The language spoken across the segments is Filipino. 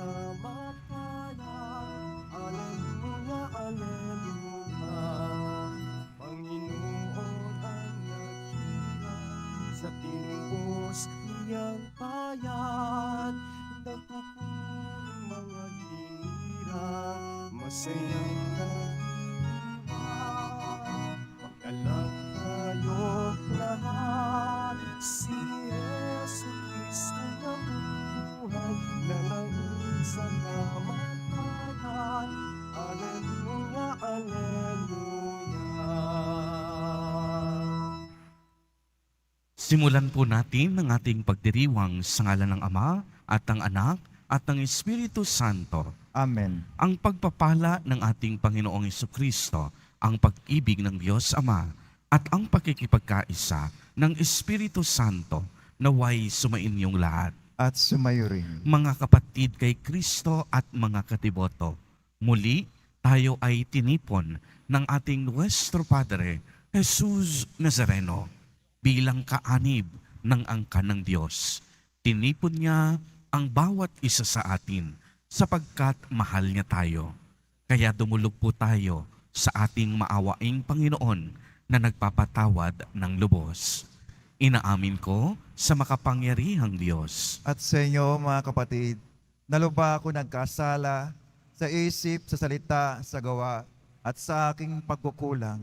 kamatayan. Aleluya, aleluya. Panginoon ang naghilang sa tinuos niyang bayan. Nagpupulong mga hinirang, masayang nag-iwan. Mag-alak tayo lahat, si Yesu Cristo na buhay, nalangin sa kamatayan. Aleluya, aleluya. Simulan po natin ang ating pagdiriwang sa ngalan ng Ama at ng Anak at ng Espiritu Santo. Amen. Ang pagpapala ng ating Panginoong Hesukristo, ang pag-ibig ng Diyos Ama at ang pakikipagkaisa ng Espiritu Santo naway sumainyong lahat. At sumayo rin. Mga kapatid kay Kristo at mga katiboto, muli tayo ay tinipon ng ating Nuestro Padre, Jesus Nazareno, bilang kaanib ng angkan ng Diyos. Tinipon niya ang bawat isa sa atin sapagkat mahal niya tayo. Kaya dumulog po tayo sa ating maawaing Panginoon na nagpapatawad ng lubos. Inaamin ko sa makapangyarihang Diyos. At sa inyo, mga kapatid, naluba ako nagkasala sa isip, sa salita, sa gawa, at sa aking pagkukulang.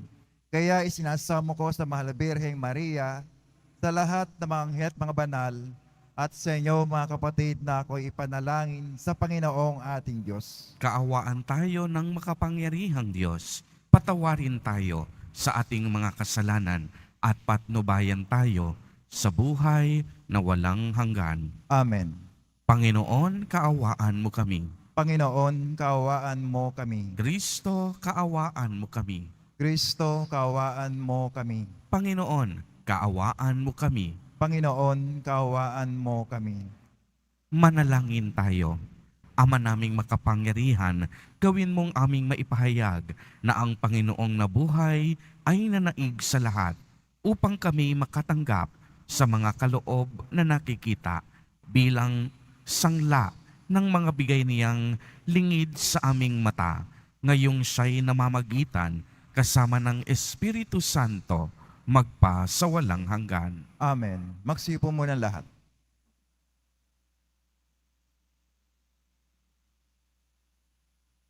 Kaya isinasamo ko sa Mahal Birheng Maria, sa lahat ng mga anghel at mga banal, at sa inyo, mga kapatid, na ako'y ipanalangin sa Panginoong ating Diyos. Kaawaan tayo ng makapangyarihang Diyos. Patawarin tayo sa ating mga kasalanan at patnubayan tayo sa buhay na walang hanggan. Amen. Panginoon, kaawaan mo kami. Panginoon, kaawaan mo kami. Kristo, kaawaan mo kami. Kristo, kaawaan mo kami. Panginoon, kaawaan mo kami. Panginoon, kaawaan mo kami. Manalangin tayo. Ama naming makapangyarihan, gawin mong aming maipahayag na ang Panginoong nabuhay ay nanaig sa lahat upang kami makatanggap sa mga kaloob na nakikita bilang sangla ng mga bigay niyang lingid sa aming mata. Ngayong siya'y namamagitan kasama ng Espiritu Santo magpa sa walang hanggan. Amen. Magsipo muna lahat.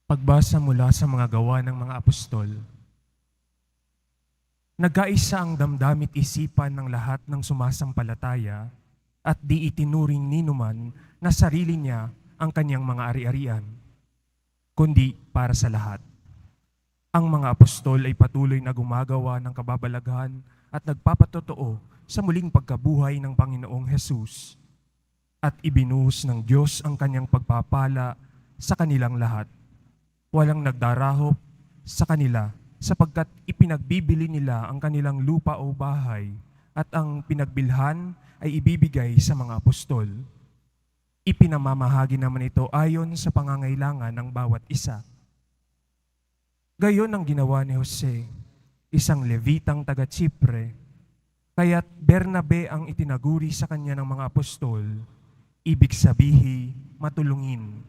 Pagbasa mula sa mga gawa ng mga apostol. Nagkaisa ang damdamit isipan ng lahat ng sumasampalataya at di itinuring ninuman na sarili niya ang kanyang mga ari-arian, kundi para sa lahat. Ang mga apostol ay patuloy na gumagawa ng kababalaghan at nagpapatotoo sa muling pagkabuhay ng Panginoong Hesus at ibinuhos ng Diyos ang kanyang pagpapala sa kanilang lahat. Walang nagdarahop sa kanila sapagkat ipinagbibili nila ang kanilang lupa o bahay at ang pinagbilhan ay ibibigay sa mga apostol. Ipinamamahagi naman ito ayon sa pangangailangan ng bawat isa. Gayon ang ginawa ni Jose, isang Levitang taga-Chipre, kaya't Bernabe ang itinaguri sa kanya ng mga apostol, ibig sabihi matulungin.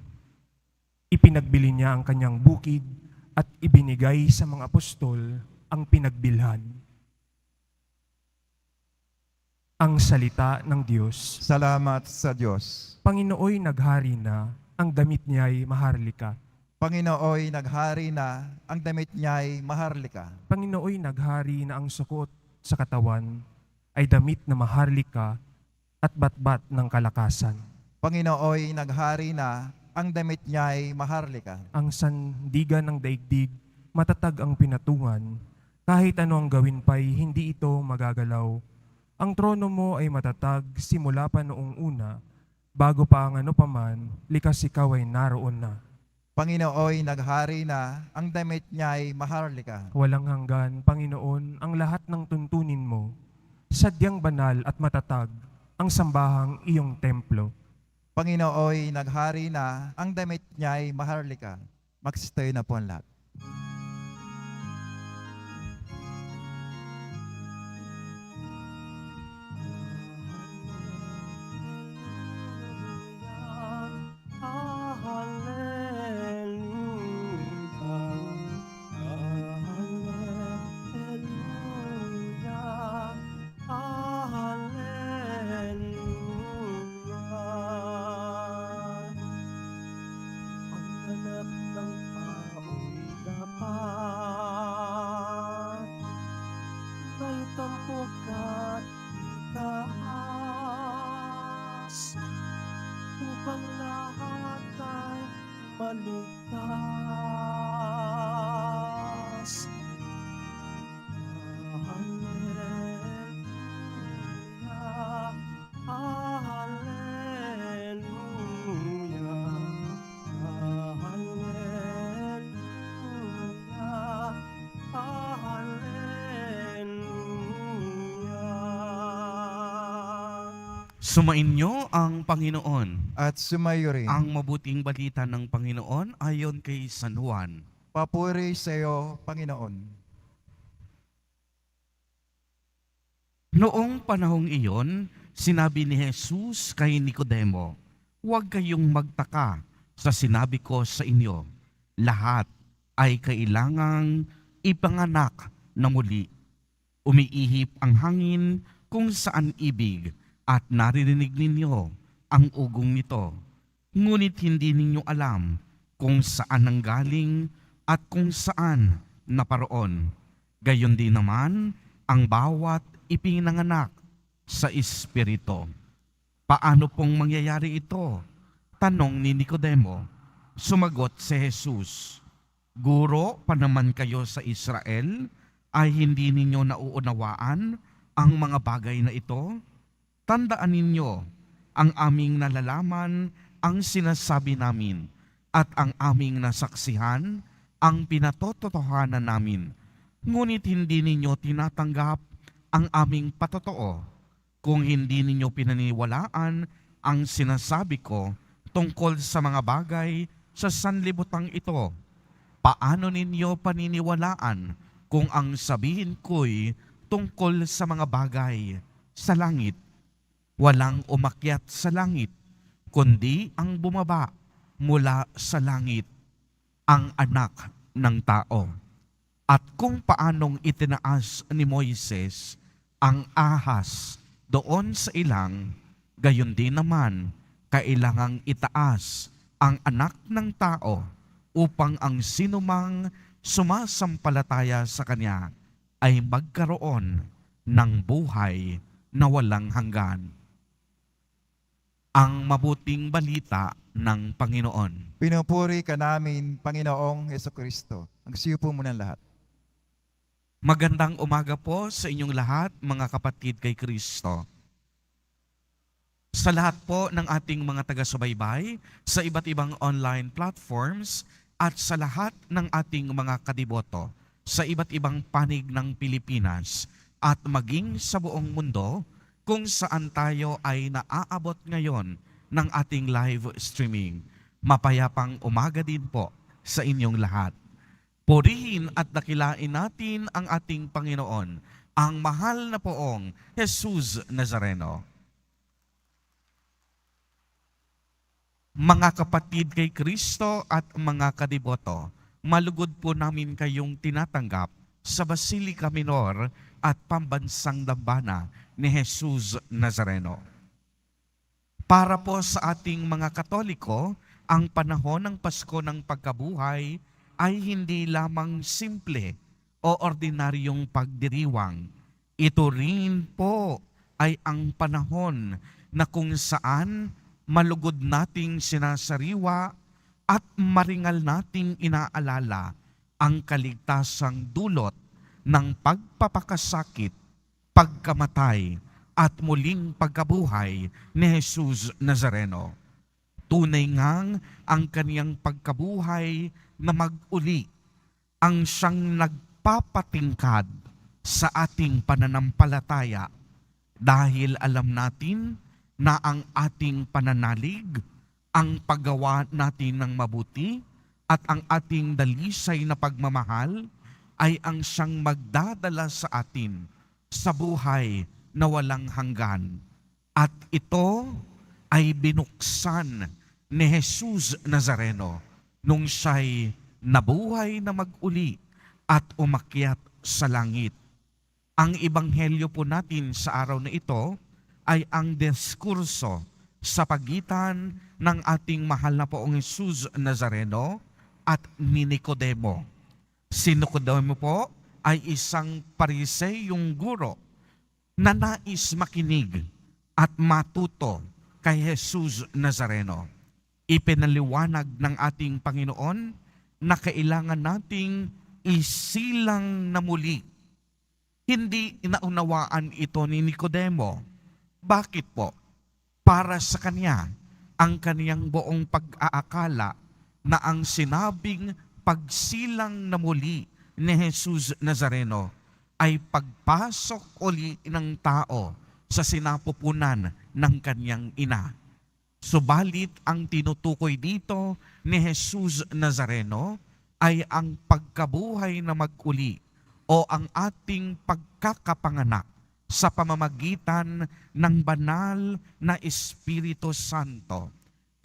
Ipinagbili niya ang kanyang bukid at ibinigay sa mga apostol ang pinagbilhan. Ang salita ng Diyos. Salamat sa Diyos. Panginooy naghari na, ang damit niya'y maharlika. Panginooy naghari na, ang damit niya'y maharlika. Panginooy naghari na ang suot sa katawan ay damit na maharlika at batbat ng kalakasan. Panginooy naghari na, ang damit niya'y maharlika. Ang sandigan ng daigdig, matatag ang pinatungan. Kahit ano ang gawin pa'y hindi ito magagalaw. Ang trono mo ay matatag simula pa noong una. Bago pa ang ano paman, likas ikaw ay naroon na. Panginooy naghari na, ang damit niya'y maharlika. Walang hanggan, Panginoon, ang lahat ng tuntunin mo. Sadyang banal at matatag ang sambahang iyong templo. Panginooy naghari na, ang damit niya'y maharlika. Magsistayo na po ang lahat. ligtas. Sumainyo ang Panginoon. At sumayo rin. Ang mabuting balita ng Panginoon ayon kay San Juan. Papuri sa iyo, Panginoon. Noong panahong iyon, sinabi ni Jesus kay Nicodemo, "Huwag kayong magtaka sa sinabi ko sa inyo. Lahat ay kailangang ipanganak na muli. Umiihip ang hangin kung saan ibig at naririnig ninyo ang ugong nito. Ngunit hindi ninyo alam kung saan nanggaling at kung saan naparoon. Gayon din naman ang bawat ipinanganak sa Espiritu." Paano pong mangyayari ito? Tanong ni Nicodemo. Sumagot si Jesus, "Guro pa naman kayo sa Israel, ay hindi ninyo nauunawaan ang mga bagay na ito? Tandaan ninyo, ang aming nalalaman ang sinasabi namin at ang aming nasaksihan ang pinatototohanan namin. Ngunit hindi ninyo tinatanggap ang aming patotoo kung hindi ninyo pinaniwalaan ang sinasabi ko tungkol sa mga bagay sa sanlibutan ito. Paano ninyo paniniwalaan kung ang sabihin ko'y tungkol sa mga bagay sa langit? Walang umakyat sa langit, kundi ang bumaba mula sa langit, ang anak ng tao. At kung paanong itinaas ni Moises ang ahas doon sa ilang, gayon din naman kailangang itaas ang anak ng tao upang ang sinumang sumasampalataya sa kanya ay magkaroon ng buhay na walang hanggan. Ang mabuting balita ng Panginoon. Pinupuri ka namin, Panginoong Jesucristo. Magsiupo muna lahat. Magandang umaga po sa inyong lahat, mga kapatid kay Kristo. Sa lahat po ng ating mga taga-subaybay sa iba't ibang online platforms at sa lahat ng ating mga kadiboto sa iba't ibang panig ng Pilipinas at maging sa buong mundo kung saan tayo ay naaabot ngayon ng ating live streaming. Mapayapang umaga din po sa inyong lahat. Purihin at dakilain natin ang ating Panginoon, ang mahal na poong Jesus Nazareno. Mga kapatid kay Kristo at mga kadiboto, malugod po namin kayong tinatanggap sa Basilica Minor at Pambansang Dambana ni Jesus Nazareno. Para po sa ating mga Katoliko, ang panahon ng Pasko ng Pagkabuhay ay hindi lamang simple o ordinaryong pagdiriwang. Ito rin po ay ang panahon na kung saan malugod nating sinasariwa at maringal nating inaalala ang kaligtasang dulot ng pagpapakasakit, pagkamatay at muling pagkabuhay ni Jesus Nazareno. Tunay ngang ang kaniyang pagkabuhay na mag-uli ang siyang nagpapatingkad sa ating pananampalataya dahil alam natin na ang ating pananalig, ang paggawa natin ng mabuti at ang ating dalisay na pagmamahal ay ang siyang magdadala sa atin sa buhay na walang hanggan. At ito ay binuksan ni Jesus Nazareno nung siya'y nabuhay na mag-uli at umakyat sa langit. Ang ebanghelyo po natin sa araw na ito ay ang diskurso sa pagitan ng ating mahal na poong Jesus Nazareno at ni Nicodemo. Si Nicodemo po ay isang Pariseyong guro na nais makinig at matuto kay Jesus Nazareno. Ipinaliwanag ng ating Panginoon na kailangan nating isilang na muli. Hindi naunawaan ito ni Nicodemo. Bakit po? Para sa kanya, ang kaniyang buong pag-aakala na ang sinabing pagsilang na muli ni Jesus Nazareno ay pagpasok uli ng tao sa sinapupunan ng kaniyang ina. Subalit ang tinutukoy dito ni Jesus Nazareno ay ang pagkabuhay na mag-uli o ang ating pagkakapanganak sa pamamagitan ng banal na Espiritu Santo.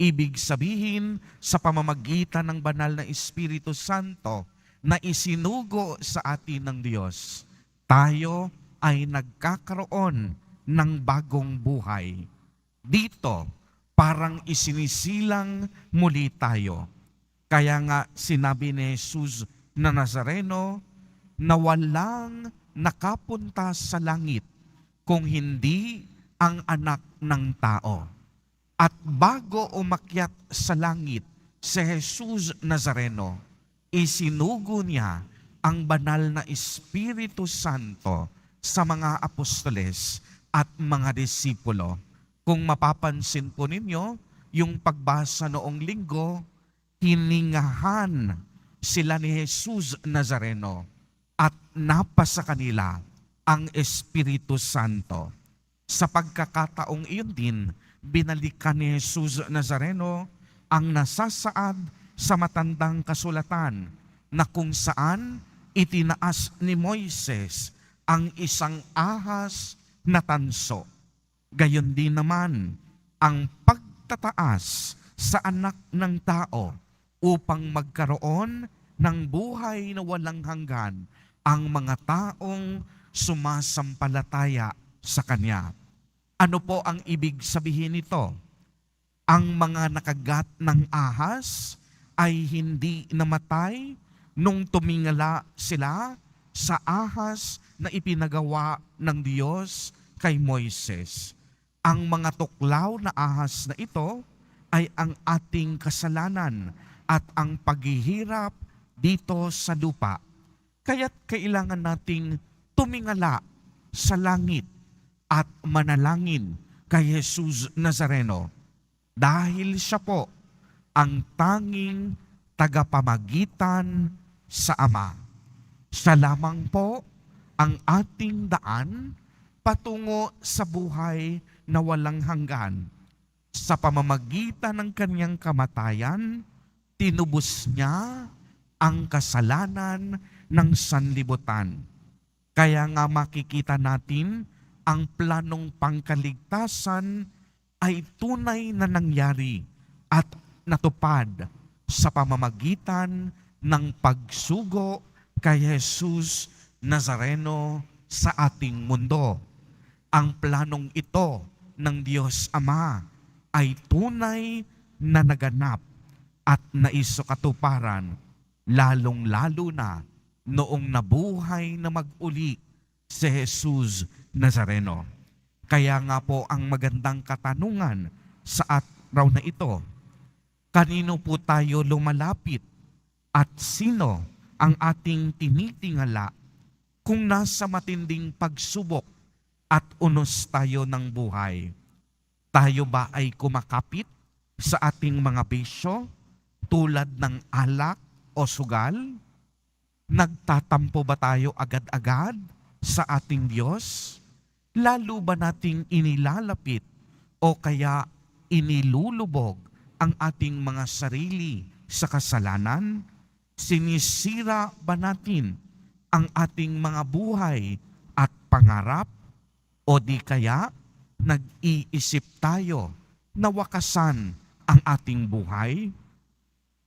Ibig sabihin, sa pamamagitan ng banal na Espiritu Santo na isinugo sa atin ng Diyos, tayo ay nagkakaroon ng bagong buhay. Dito, parang isinisilang muli tayo. Kaya nga sinabi ni Jesus na Nazareno na walang nakapunta sa langit kung hindi ang anak ng tao. At bago umakyat sa langit si Jesus Nazareno, isinugo niya ang banal na Espiritu Santo sa mga apostoles at mga disipulo. Kung mapapansin po ninyo, yung pagbasa noong linggo, hiningahan sila ni Jesus Nazareno at napasa kanila ang Espiritu Santo. Sa pagkakataong iyon din, binalikan ni Jesus Nazareno ang nasasaad sa matandang kasulatan na kung saan itinaas ni Moises ang isang ahas na tanso. Gayon din naman ang pagtataas sa anak ng tao upang magkaroon ng buhay na walang hanggan ang mga taong sumasampalataya sa Kanya. Ano po ang ibig sabihin nito? Ang mga nakagat ng ahas ay hindi namatay nung tumingala sila sa ahas na ipinagawa ng Diyos kay Moises. Ang mga tuklaw na ahas na ito ay ang ating kasalanan at ang paghihirap dito sa lupa. Kaya't kailangan nating tumingala sa langit at manalangin kay Jesus Nazareno dahil siya po ang tanging tagapamagitan sa Ama. Siya lamang po ang ating daan patungo sa buhay na walang hanggan. Sa pamamagitan ng kanyang kamatayan, tinubos niya ang kasalanan ng sanlibutan. Kaya nga makikita natin ang planong pangkaligtasan ay tunay na nangyari at natupad sa pamamagitan ng pagsugo kay Jesus Nazareno sa ating mundo. Ang planong ito ng Diyos Ama ay tunay na naganap at naisukatuparan, lalong-lalo na noong nabuhay na mag-uli si Jesus Nazareno. Kaya nga po ang magandang katanungan sa araw na ito, kanino po tayo lumalapit at sino ang ating tinitingala kung nasa matinding pagsubok at unos tayo ng buhay? Tayo ba ay kumakapit sa ating mga bisyo tulad ng alak o sugal? Nagtatampo ba tayo agad-agad sa ating Diyos? Lalo ba nating inilalapit o kaya inilulubog ang ating mga sarili sa kasalanan? Sinisira ba natin ang ating mga buhay at pangarap? O di kaya nag-iisip tayo na wakasan ang ating buhay?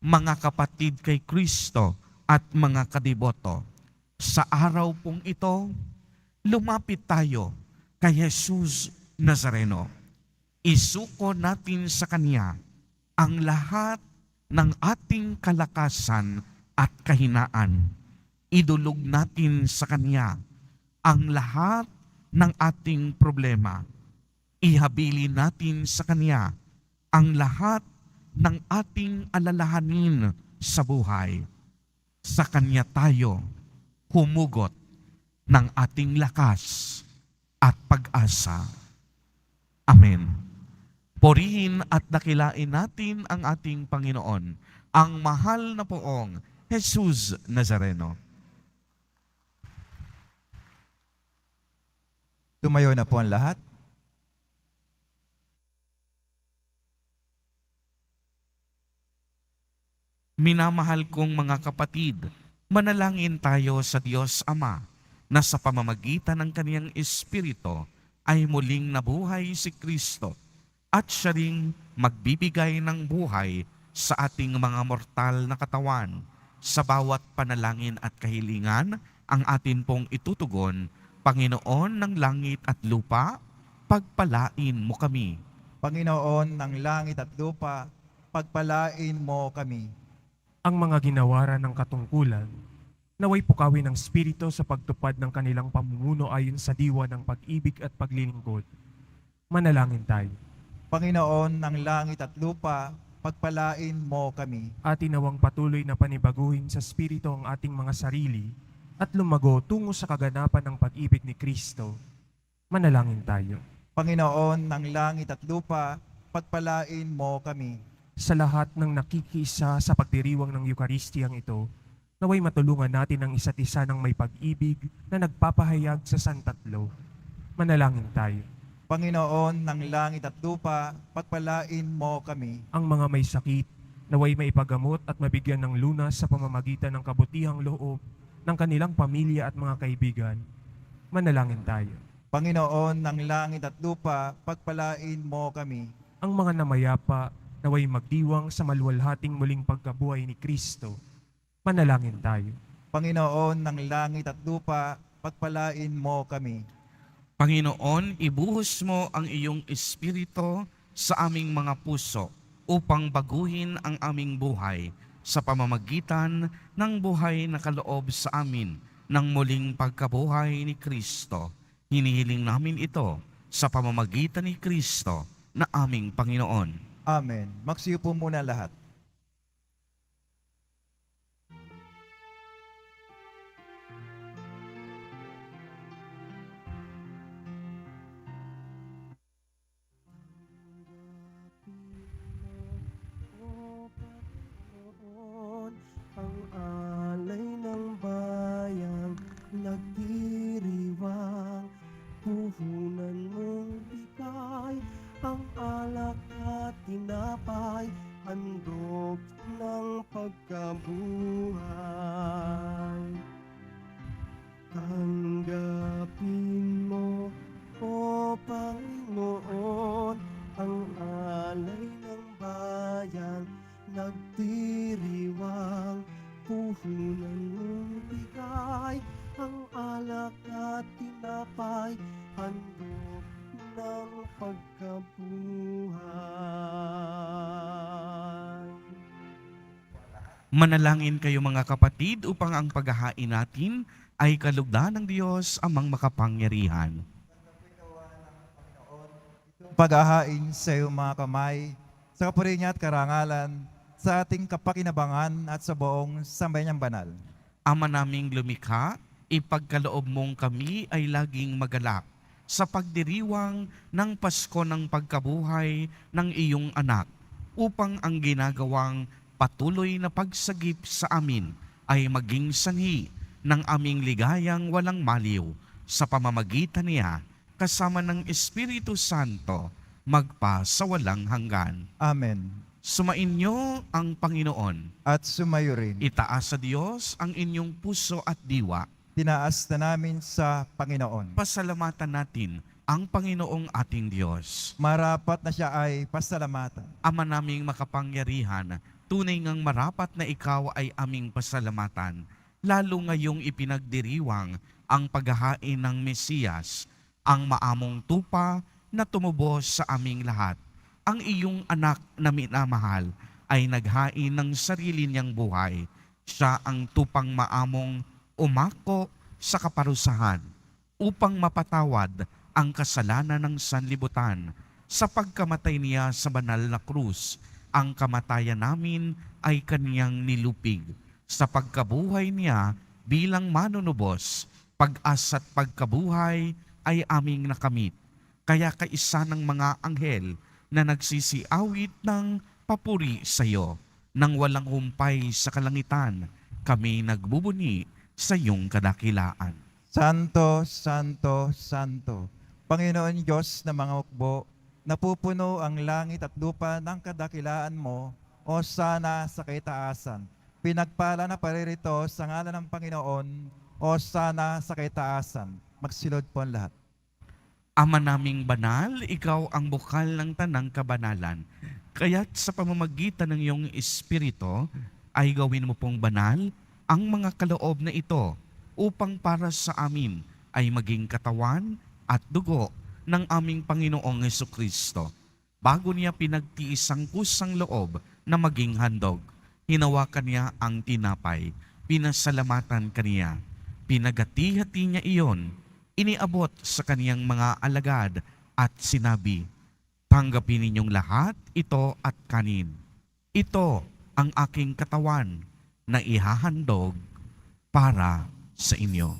Mga kapatid kay Kristo at mga kadiboto, sa araw pong ito, lumapit tayo kay Jesus Nazareno. Isuko natin sa Kanya ang lahat ng ating kalakasan at kahinaan. Idulog natin sa Kanya ang lahat ng ating problema. Ihabilin natin sa Kanya ang lahat ng ating alalahanin sa buhay. Sa Kanya tayo humugot ng ating lakas at pag-asa. Amen. Purihin at dakilain natin ang ating Panginoon, ang mahal na poong Jesus Nazareno. Tumayo na po ang lahat. Minamahal kong mga kapatid, manalangin tayo sa Diyos Ama na sa pamamagitan ng Kaniyang Espiritu ay muling nabuhay si Kristo at siya ring magbibigay ng buhay sa ating mga mortal na katawan. Sa bawat panalangin at kahilingan ang atin pong itutugon, Panginoon ng langit at lupa, pagpalain mo kami. Panginoon ng langit at lupa, pagpalain mo kami. Ang mga ginawaran ng katungkulan, naway pukawin ng Espiritu sa pagtupad ng kanilang pamumuno ayon sa diwa ng pag-ibig at paglilingkod. Manalangin tayo. Panginoon ng langit at lupa, pagpalain mo kami. Atin nawang patuloy na panibaguhin sa Espiritu ang ating mga sarili at lumago tungo sa kaganapan ng pag-ibig ni Kristo. Manalangin tayo. Panginoon ng langit at lupa, pagpalain mo kami. Sa lahat ng nakikiisa sa pagdiriwang ng Eukaristiyang ito, naway matulungan natin ang isa't isa ng may pag-ibig na nagpapahayag sa Santatlo. Manalangin tayo. Panginoon ng langit at lupa, pagpalain mo kami. Ang mga may sakit, naway maipagamot at mabigyan ng lunas sa pamamagitan ng kabutihang loob ng kanilang pamilya at mga kaibigan. Manalangin tayo. Panginoon ng langit at lupa, pagpalain mo kami. Ang mga namayapa, naway magdiwang sa maluwalhating muling pagkabuhay ni Kristo. Manalangin tayo. Panginoon ng langit at lupa, pagpalain mo kami. Panginoon, ibuhos mo ang iyong Espiritu sa aming mga puso upang baguhin ang aming buhay sa pamamagitan ng buhay na kaloob sa amin ng muling pagkabuhay ni Kristo. Hinihiling namin ito sa pamamagitan ni Kristo na aming Panginoon. Amen. Magsiyo po muna lahat. O Panginoon, ang alay ng bayang nagdiriwang, puhunan mong bigay ang alak at tinapay, handog ng pagkabuhay. Tanggapin mo, O Panginoon, ang alay ng bayang nagdiriwang, puhunan mong bigay ang alak at tinapay, handog ng pagkabuhay. Manalangin kayo mga kapatid upang ang paghahain natin ay kalugdan ng Diyos amang makapangyarihan. Paghahain sa iyong mga kamay, sa kapuri niya at karangalan, sa ating kapakinabangan at sa buong sambayanang banal. Ama naming lumikha, ipagkaloob mong kami ay laging magalak sa pagdiriwang ng Pasko ng pagkabuhay ng iyong anak, upang ang ginagawang patuloy na pagsagip sa amin ay maging sanhi ng aming ligayang walang maliw sa pamamagitan niya kasama ng Espiritu Santo magpa sa walang hanggan. Amen. Sumainyo ang Panginoon. At sumayo rin. Itaas sa Diyos ang inyong puso at diwa. Tinaas na namin sa Panginoon. Pasalamatan natin ang Panginoong ating Diyos. Marapat na siya ay pasalamatan. Ama naming makapangyarihan, tunay ngang marapat na ikaw ay aming pasalamatan, lalo ngayong ipinagdiriwang ang paghahain ng Mesiyas, ang maamong tupa na tumubos sa aming lahat. Ang iyong anak na minamahal ay naghain ng sarili niyang buhay. Siya ang tupang maamong umako sa kaparusahan upang mapatawad ang kasalanan ng sanlibutan sa pagkamatay niya sa banal na krus ang kamatayan namin ay kaniyang nilupig. Sa pagkabuhay niya bilang manunubos, pag-asa't pagkabuhay ay aming nakamit. Kaya kaisa ng mga anghel na nagsisiawit ng papuri sa iyo, nang walang humpay sa kalangitan, kami nagbubuni sa iyong kadakilaan. Santo, Santo, Santo, Panginoon Diyos ng mga hukbo, napupuno ang langit at lupa ng kadakilaan mo, o sana sa kaitaasan. Pinagpala na paririto sa ngalan ng Panginoon, o sana sa kaitaasan. Magsilod po ang lahat. Ama naming banal, ikaw ang bukal ng tanang kabanalan. Kaya't sa pamamagitan ng iyong Espiritu, ay gawin mo pong banal ang mga kaloob na ito upang para sa amin ay maging katawan at dugo ng aming Panginoong Hesukristo. Bago niya pinagtiis ang kusang loob na maging handog, hinawakan niya ang tinapay, pinasalamatan kaniya, pinagati-hati niya iyon, iniabot sa kaniyang mga alagad at sinabi, "Tanggapin ninyong lahat ito at kanin. Ito ang aking katawan na ihahandog para sa inyo."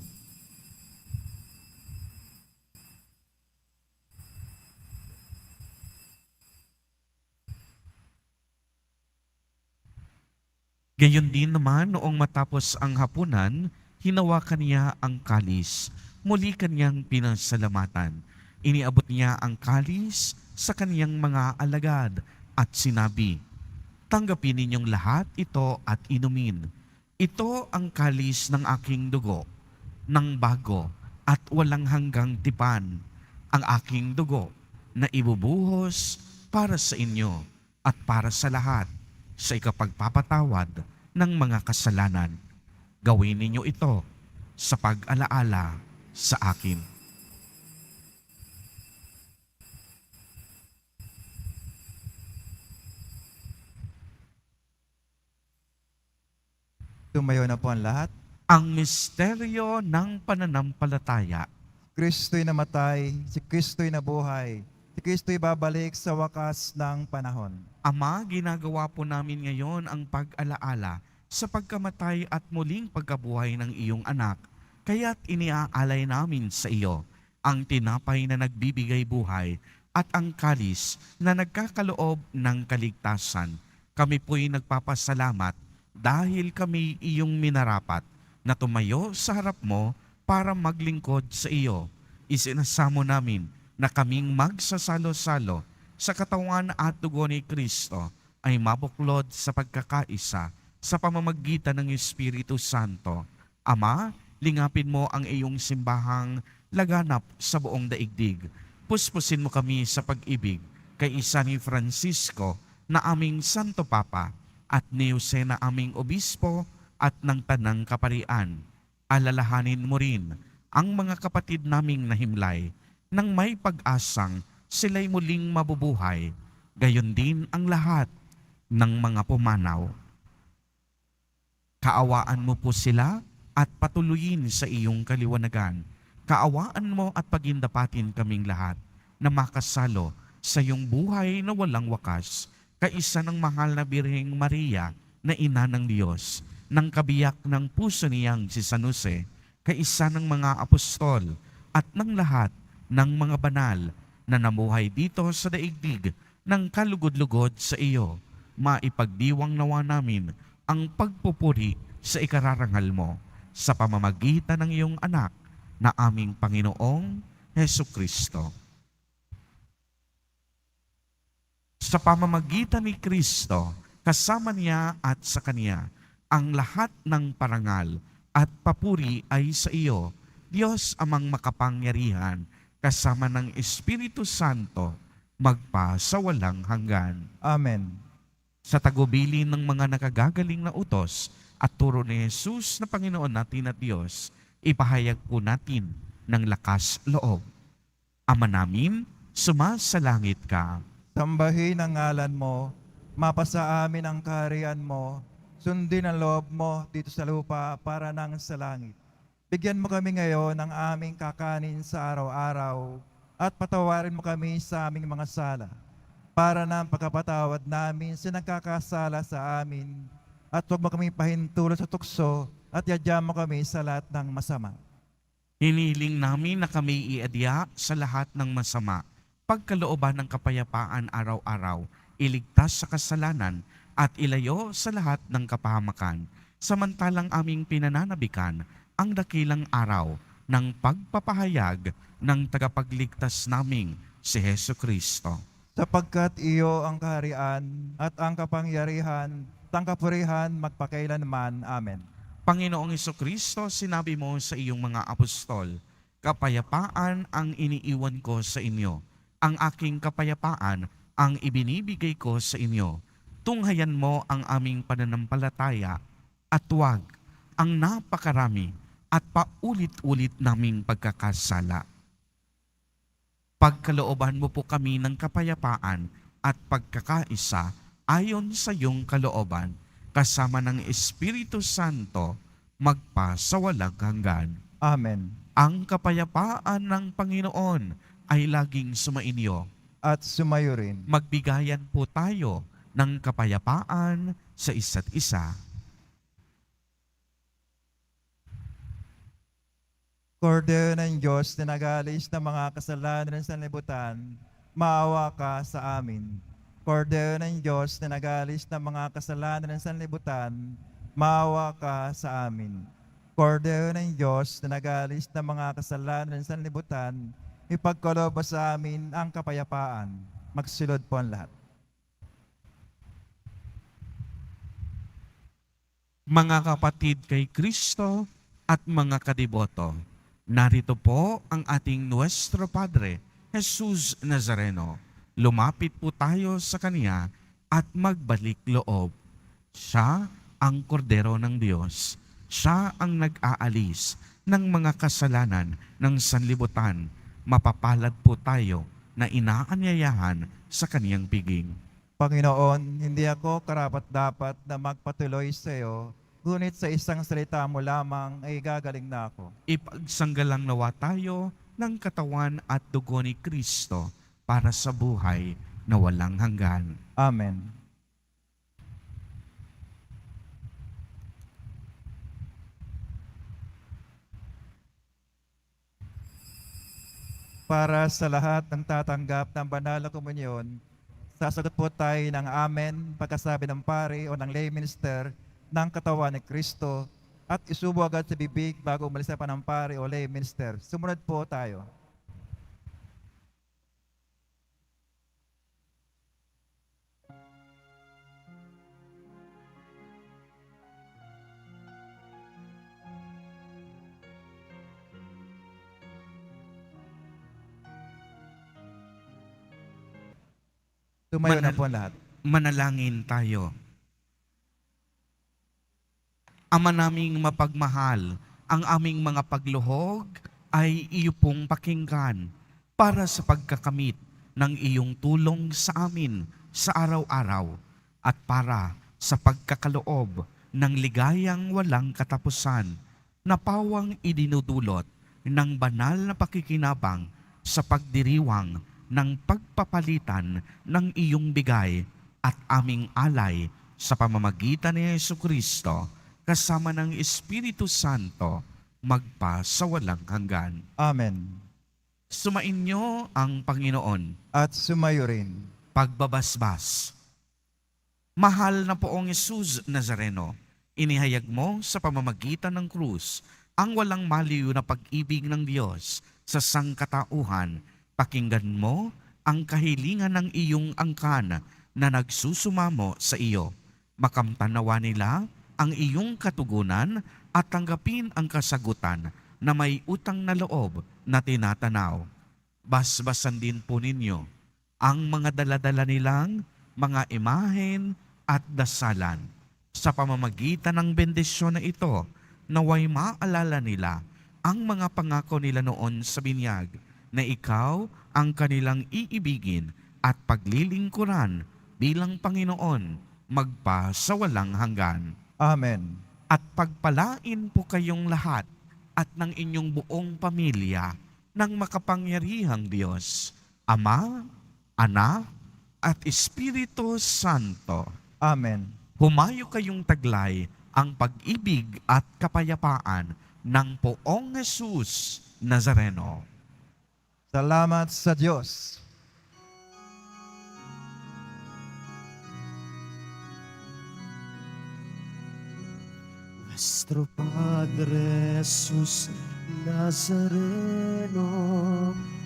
Gayon din naman noong matapos ang hapunan, hinawakan niya ang kalis. Muli kanyang pinasalamatan. Iniabot niya ang kalis sa kaniyang mga alagad at sinabi, "Tanggapin ninyong lahat ito at inumin. Ito ang kalis ng aking dugo, ng bago at walang hanggang tipan, ang aking dugo na ibubuhos para sa inyo at para sa lahat sa ikapagpapatawad ng mga kasalanan. Gawin ninyo ito sa pag-alaala sa akin." Tumayo na po ang lahat. Ang misteryo ng pananampalataya. Kristo'y namatay, si Kristo'y nabuhay, si Kristo'y babalik sa wakas ng panahon. Ama, ginagawa po namin ngayon ang pag-alaala sa pagkamatay at muling pagkabuhay ng iyong anak. Kaya't iniaalay namin sa iyo ang tinapay na nagbibigay buhay at ang kalis na nagkakaloob ng kaligtasan. Kami po'y nagpapasalamat dahil kami iyong minarapat na tumayo sa harap mo para maglingkod sa iyo. Isinasamo namin na kaming magsasalo-salo sa katawan at dugo ni Kristo ay mabuklod sa pagkakaisa sa pamamagitan ng Espiritu Santo. Ama, lingapin mo ang iyong simbahang laganap sa buong daigdig. Puspusin mo kami sa pag-ibig kay isa ni Francisco na aming Santo Papa at ni Jose na aming Obispo at ng Tanang Kaparian. Alalahanin mo rin ang mga kapatid naming nahimlay nang may pag-asang sila'y muling mabubuhay, gayon din ang lahat ng mga pumanaw. Kaawaan mo po sila at patuloyin sa iyong kaliwanagan. Kaawaan mo at pagindapatin kaming lahat na makasalo sa iyong buhay na walang wakas, kaisa ng mahal na Birheng Maria na ina ng Diyos, ng kabiyak ng puso niyang si San Jose, kaisa ng mga apostol at ng lahat ng mga banal na namuhay dito sa daigdig ng kalugod-lugod sa iyo. Maipagdiwang nawa namin ang pagpupuri sa ikararangal mo sa pamamagitan ng iyong anak na aming Panginoong Hesukristo. Sa pamamagitan ni Kristo, kasama niya at sa Kanya, ang lahat ng parangal at papuri ay sa iyo, Diyos amang makapangyarihan, kasama ng Espiritu Santo, magpa sa walang hanggan. Amen. Sa tagubilin ng mga nakagagaling na utos at turo ni Jesus na Panginoon natin at Diyos, ipahayag po natin ng lakas loob. Ama namin, sumasalangit ka. Sambahin ang ngalan mo, mapasa amin ang kaharian mo, sundin ang loob mo dito sa lupa para nang sa langit. Bigyan mo kami ngayon ng aming kakanin sa araw-araw at patawarin mo kami sa aming mga sala para ng pagkapatawad namin sa nagkakasala sa amin, at huwag mo kami pahintulot sa tukso, at yadya mo kami sa lahat ng masama. Hiniling namin na kami iadya sa lahat ng masama, pagkalooban ng kapayapaan araw-araw, iligtas sa kasalanan, at ilayo sa lahat ng kapahamakan, samantalang aming pinananabikan ang dakilang araw ng pagpapahayag ng tagapagligtas naming si Hesu Kristo. Sapagkat iyo ang kaharian at ang kapangyarihan, at ang kapurihan magpakailanman. Amen. Panginoong Kristo, sinabi mo sa iyong mga apostol, kapayapaan ang iniiwan ko sa inyo. Ang aking kapayapaan ang ibinibigay ko sa inyo. Tunghayan mo ang aming pananampalataya at huwag ang napakarami at paulit-ulit naming pagkakasala. Pagkalooban mo po kami ng kapayapaan at pagkakaisa ayon sa iyong kalooban, kasama ng Espiritu Santo, magpasawalang hanggan. Amen. Ang kapayapaan ng Panginoon ay laging sumainyo. At sumayo rin. Magbigayan po tayo ng kapayapaan sa isa't isa. Kordero ng Diyos na nagalis ng mga kasalanan sa libutan, maawa ka sa amin. Kordero ng Diyos na nagalis ng mga kasalanan sa libutan, maawa ka sa amin. Kordero ng Diyos na nagalis ng mga kasalanan sa libutan, ipagkaloob mo sa amin ang kapayapaan. Magsilod po ang lahat. Mga kapatid kay Kristo at mga kadiboto, narito po ang ating Nuestro Padre, Jesus Nazareno. Lumapit po tayo sa Kanya at magbalik loob. Siya ang kordero ng Diyos. Siya ang nag-aalis ng mga kasalanan ng sanlibutan. Mapapalad po tayo na inaanyayahan sa Kaniyang piging. Panginoon, hindi ako karapat-dapat na magpatuloy sa iyo, ngunit sa isang salita mo lamang ay gagaling na ako. Ipagsanggalang nawa tayo ng katawan at dugo ni Kristo para sa buhay na walang hanggan. Amen. Para sa lahat ng tatanggap ng banal na komunyon, sasagot po tayo ng amen pagkasabi ng pari o ng lay minister ng katawan ni Kristo at isubo agad sa bibig bago umalis pa ng pari o lay minister. Sumunod po tayo. Tumayo na po ang lahat. Manalangin tayo. Ama naming mapagmahal, ang aming mga pagluhog ay iyo pong pakinggan para sa pagkakamit ng iyong tulong sa amin sa araw-araw at para sa pagkakaloob ng ligayang walang katapusan na pawang idinudulot ng banal na pakikinabang sa pagdiriwang ng pagpapalitan ng iyong bigay at aming alay sa pamamagitan ni Jesucristo kasama ng Espiritu Santo magpasawalang hanggan. Amen. Sumainyo ang Panginoon. At sumayo rin. Pagbabasbas. Mahal na poong Jesus Nazareno, inihayag mo sa pamamagitan ng krus ang walang maliw na pag-ibig ng Diyos sa sangkatauhan. Pakinggan mo ang kahilingan ng iyong angkan na nagsusumamo sa iyo. Makamtanawa nila ang iyong katugunan at tanggapin ang kasagutan na may utang na loob na tinatanaw. Basbasan din po ninyo ang mga daladala nilang mga imahen at dasalan. Sa pamamagitan ng bendisyon na ito, naway maalala nila ang mga pangako nila noon sa binyag, na ikaw ang kanilang iibigin at paglilingkuran bilang Panginoon magpasawalang hanggan. Amen. At pagpalain po kayong lahat at ng inyong buong pamilya ng makapangyarihang Diyos, Ama, Anak, at Espiritu Santo. Amen. Humayo kayong taglay ang pag-ibig at kapayapaan ng Poong Jesus Nazareno. Salamat sa Diyos. Nuestro Padre Jesus Nazareno,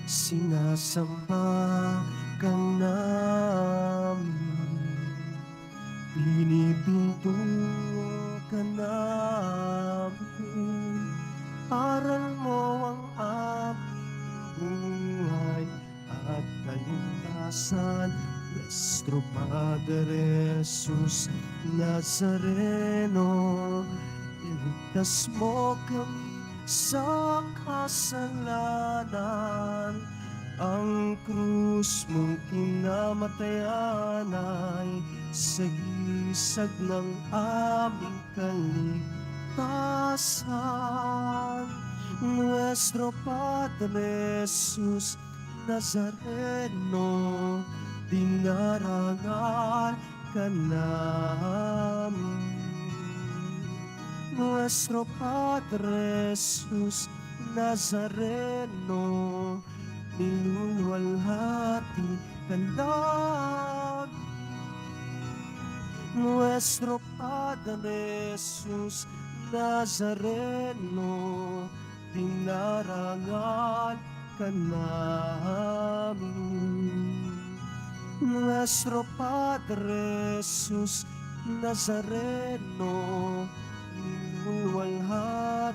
sinasamba ka namin, pinipinto ka namin, aral mo ang aming buhay at kaligtasan. Nuestro Padre Jesus Nazareno, iligtas mo kami sa kasalanan. Ang krus mong kinamatayan ay sagisag ng aming kaligtasan. Nuestro Padre Jesus Nazareno, dinarangal ka namin. Nuestro Padre Jesus Nazareno, niluluwalhati ka namin. Nuestro Padre Jesus Nazareno, dinarangal ka namin. Nuestro Padre Jesus Nazareno, niluluwalhati